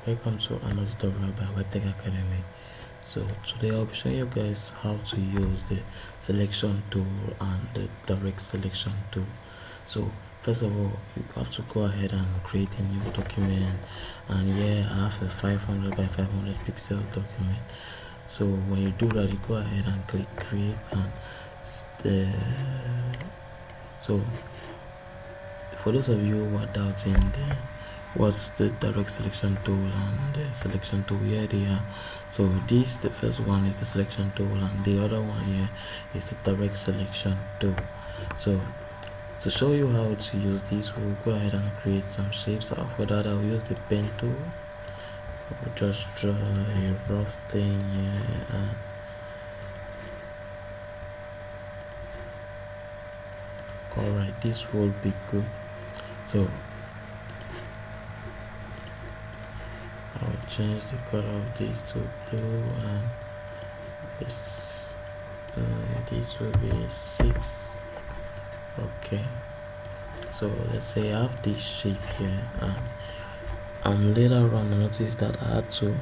Welcome to another tutorial by WepTech Academy. So today I'll be showing you guys how to use the selection tool and the direct selection tool. So first of all, you have to go ahead and create a new document, and here I have a 500 by 500 pixel document. So when you do that, you go ahead and click create, and so for those of you who are doubting what's the direct selection tool and the selection tool, here they are. So the first one is the selection tool, and the other one here is the direct selection tool. So to show you how to use this, we'll go ahead and create some shapes. For that, I'll use the pen tool. We'll just draw a rough thing here, alright, this will be good. So I'll change the color of this to blue, and this will be 6. Okay, so let's say I have this shape here, and later on I noticed that I had to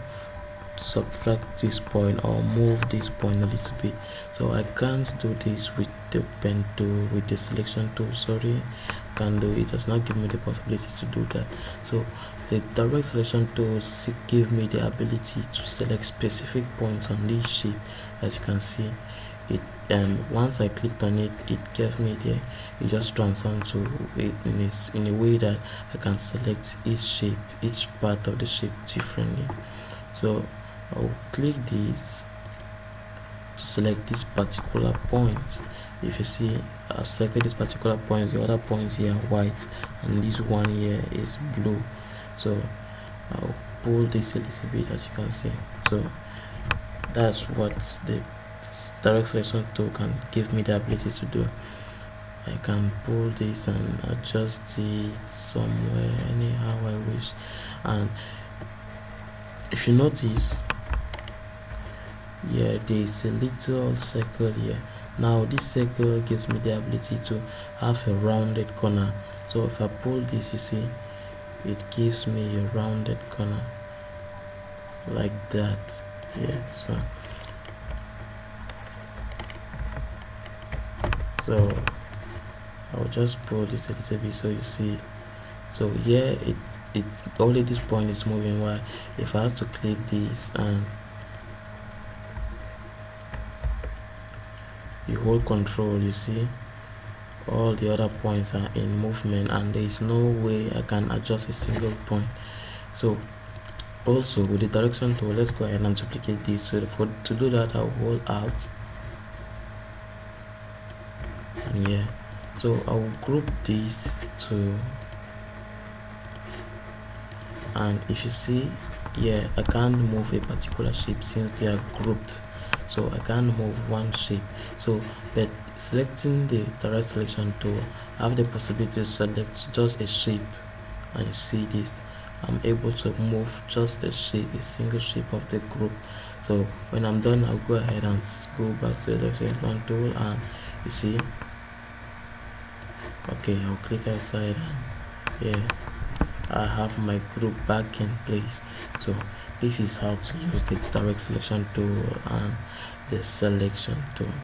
subtract this point or move this point a little bit. So I can't do this with the pen tool, with the selection tool. Sorry, can't do it. Does not give me the possibility to do that. So the direct selection tools give me the ability to select specific points on this shape. As you can see it, and once I clicked on it, it gave me there. It just transformed to it in a way that I can select each shape, each part of the shape differently. So I'll click this to select this particular point. If you see, I've selected this particular point. The other points here are white, and this one here is blue. So I'll pull this a little bit, as you can see. So that's what the direct selection tool can give me the ability to do. I can pull this and adjust it somewhere anyhow I wish. And if you notice, yeah, there's a little circle here. Now this circle gives me the ability to have a rounded corner. So if I pull this, you see, it gives me a rounded corner like that. Yeah, so I'll just pull this a little bit so you see. So here it only this point is moving, while if I have to click this and you hold control, you see all the other points are in movement, and there is no way I can adjust a single point. So also with the direction tool, let's go ahead and duplicate this. So to do that, I'll hold Alt, and yeah, so I'll group these two, and if you see, yeah, I can't move a particular shape since they are grouped. So I can't move one shape. So but selecting the direct selection tool, I have the possibility to select just a shape, and you see this, I'm able to move just a shape, a single shape of the group. So when I'm done, I'll go ahead and go back to the direct selection tool, and you see, okay, I'll click outside, and yeah, I have my group back in place. So this is how to use the direct selection tool and the selection tool.